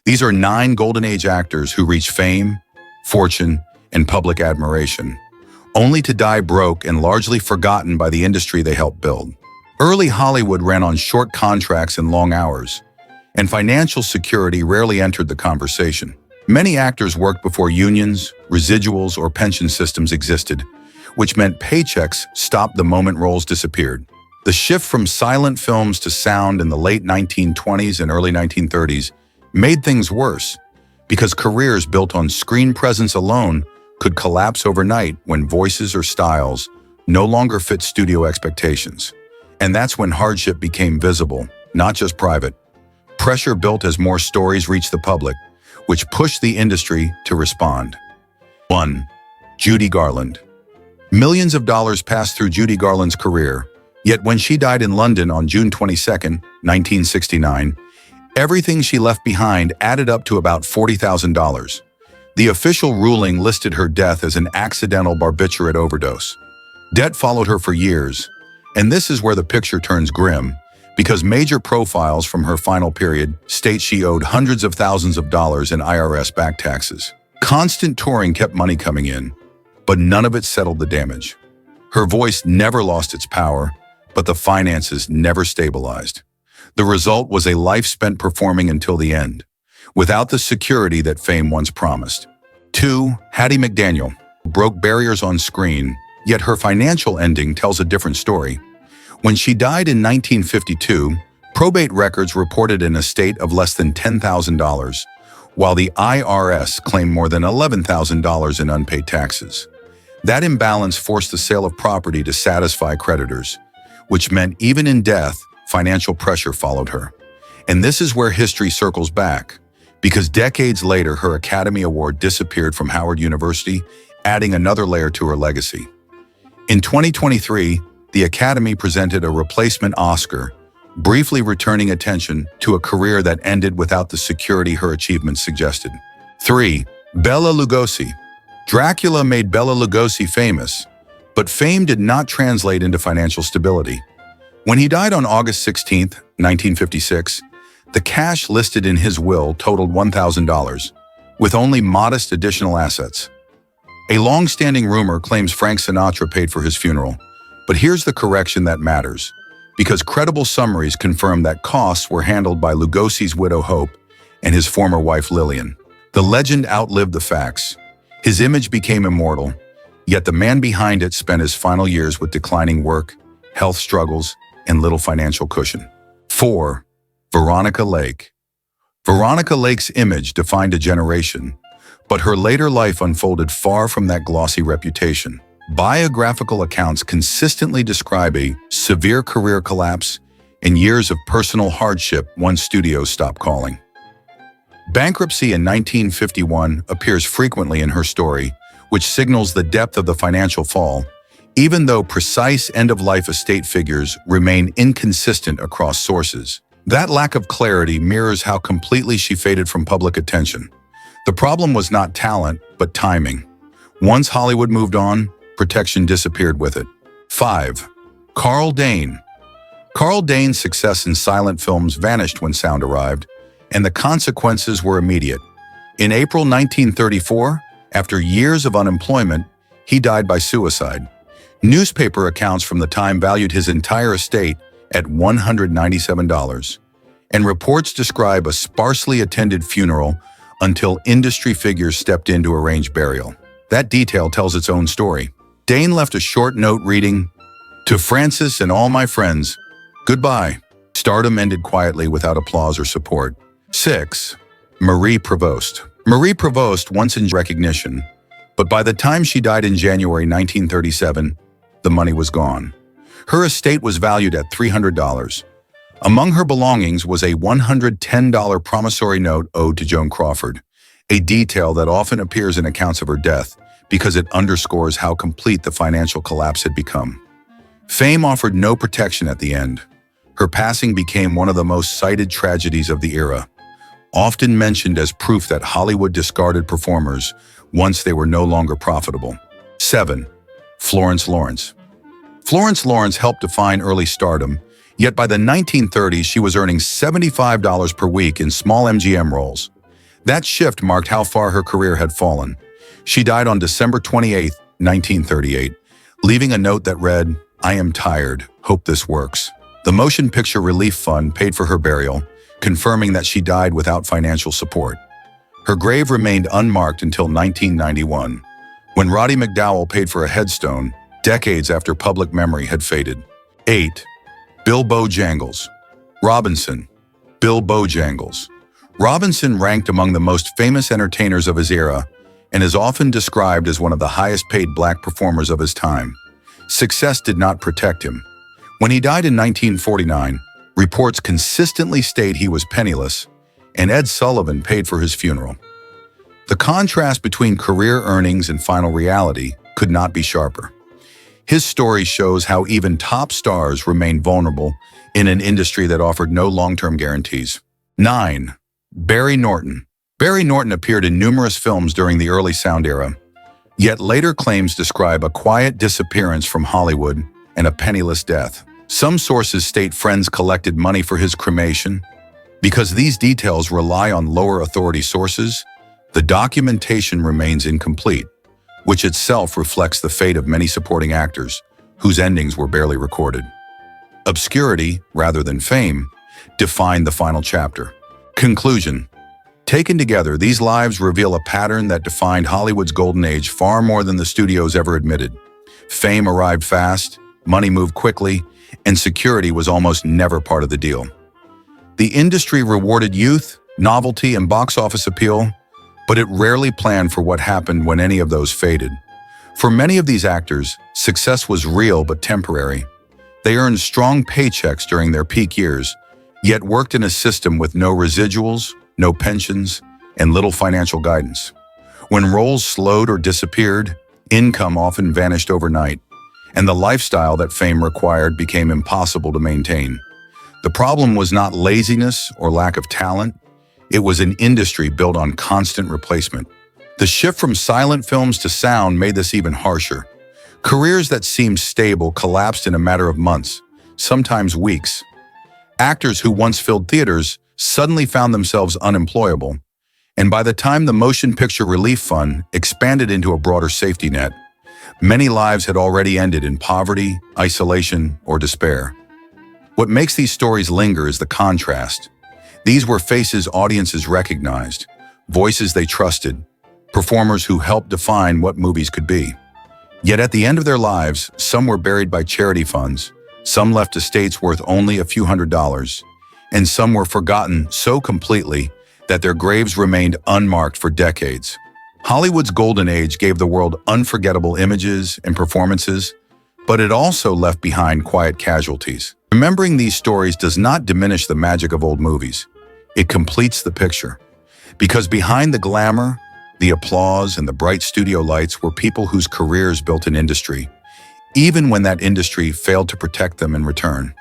These are 9 Golden Age actors who reach fame, fortune, and public admiration, only to die broke and largely forgotten by the industry they helped build. Early Hollywood ran on short contracts and long hours, and financial security rarely entered the conversation. Many actors worked before unions, residuals, or pension systems existed, which meant paychecks stopped the moment roles disappeared. The shift from silent films to sound in the late 1920s and early 1930s made things worse, because careers built on screen presence alone could collapse overnight when voices or styles no longer fit studio expectations. And that's when hardship became visible, not just private. Pressure built as more stories reached the public, which pushed the industry to respond. 1. Judy Garland. Millions of dollars passed through Judy Garland's career, yet when she died in London on June 22, 1969, everything she left behind added up to about $40,000. The official ruling listed her death as an accidental barbiturate overdose. Debt followed her for years, and this is where the picture turns grim, because major profiles from her final period state she owed hundreds of thousands of dollars in IRS back taxes. Constant touring kept money coming in, but none of it settled the damage. Her voice never lost its power, but the finances never stabilized. The result was a life spent performing until the end, without the security that fame once promised. 2. Hattie McDaniel broke barriers on screen, yet her financial ending tells a different story. When she died in 1952, probate records reported an estate of less than $10,000, while the IRS claimed more than $11,000 in unpaid taxes. That imbalance forced the sale of property to satisfy creditors, which meant even in death, financial pressure followed her. And this is where history circles back, because decades later, her Academy Award disappeared from Howard University, adding another layer to her legacy. In 2023, the Academy presented a replacement Oscar, briefly returning attention to a career that ended without the security her achievements suggested. 3. Bela Lugosi. Dracula made Bela Lugosi famous, but fame did not translate into financial stability. When he died on August 16, 1956, the cash listed in his will totaled $1,000, with only modest additional assets. A long-standing rumor claims Frank Sinatra paid for his funeral, but here's the correction that matters, because credible summaries confirm that costs were handled by Lugosi's widow Hope and his former wife Lillian. The legend outlived the facts. His image became immortal, yet the man behind it spent his final years with declining work, health struggles, and little financial cushion. 4. Veronica Lake. Veronica Lake's image defined a generation, but her later life unfolded far from that glossy reputation. Biographical accounts consistently describe a severe career collapse and years of personal hardship once studios stopped calling. Bankruptcy in 1951 appears frequently in her story, which signals the depth of the financial fall, even though precise end-of-life estate figures remain inconsistent across sources. That lack of clarity mirrors how completely she faded from public attention. The problem was not talent, but timing. Once Hollywood moved on, protection disappeared with it. 5. Carl Dane. Carl Dane's success in silent films vanished when sound arrived, and the consequences were immediate. In April 1934, after years of unemployment, he died by suicide. Newspaper accounts from the time valued his entire estate at $197, and reports describe a sparsely attended funeral until industry figures stepped in to arrange burial. That detail tells its own story. Dane left a short note reading, "To Francis and all my friends, goodbye." Stardom ended quietly without applause or support. 6. Marie Prevost. Marie Prevost once enjoyed recognition, but by the time she died in January 1937, the money was gone. Her estate was valued at $300. Among her belongings was a $110 promissory note owed to Joan Crawford, a detail that often appears in accounts of her death because it underscores how complete the financial collapse had become. Fame offered no protection at the end. Her passing became one of the most cited tragedies of the era, often mentioned as proof that Hollywood discarded performers once they were no longer profitable. 7. Florence Lawrence. Florence Lawrence helped define early stardom, yet by the 1930s she was earning $75 per week in small MGM roles. That shift marked how far her career had fallen. She died on December 28, 1938, leaving a note that read, "I am tired. Hope this works." The Motion Picture Relief Fund paid for her burial, confirming that she died without financial support. Her grave remained unmarked until 1991, when Hattie McDaniel paid for a headstone, decades after public memory had faded. 8. Bill Bojangles. Robinson. Bill Bojangles. Robinson ranked among the most famous entertainers of his era and is often described as one of the highest-paid black performers of his time. Success did not protect him. When he died in 1949, reports consistently state he was penniless, and Ed Sullivan paid for his funeral. The contrast between career earnings and final reality could not be sharper. His story shows how even top stars remain vulnerable in an industry that offered no long-term guarantees. 9. Barry Norton. Barry Norton appeared in numerous films during the early sound era, yet later claims describe a quiet disappearance from Hollywood and a penniless death. Some sources state friends collected money for his cremation. Because these details rely on lower authority sources, the documentation remains incomplete, which itself reflects the fate of many supporting actors, whose endings were barely recorded. Obscurity, rather than fame, defined the final chapter. Conclusion. Taken together, these lives reveal a pattern that defined Hollywood's golden age far more than the studios ever admitted. Fame arrived fast, money moved quickly, and security was almost never part of the deal. The industry rewarded youth, novelty, and box office appeal, but it rarely planned for what happened when any of those faded. For many of these actors, success was real but temporary. They earned strong paychecks during their peak years, yet worked in a system with no residuals, no pensions, and little financial guidance. When roles slowed or disappeared, income often vanished overnight, and the lifestyle that fame required became impossible to maintain. The problem was not laziness or lack of talent. It was an industry built on constant replacement. The shift from silent films to sound made this even harsher. Careers that seemed stable collapsed in a matter of months, sometimes weeks. Actors who once filled theaters suddenly found themselves unemployable, and by the time the Motion Picture Relief Fund expanded into a broader safety net, many lives had already ended in poverty, isolation, or despair. What makes these stories linger is the contrast. These were faces audiences recognized, voices they trusted, performers who helped define what movies could be. Yet at the end of their lives, some were buried by charity funds, some left estates worth only a few $100s, and some were forgotten so completely that their graves remained unmarked for decades. Hollywood's golden age gave the world unforgettable images and performances, but it also left behind quiet casualties. Remembering these stories does not diminish the magic of old movies. It completes the picture. Because behind the glamour, the applause, and the bright studio lights were people whose careers built an industry, even when that industry failed to protect them in return.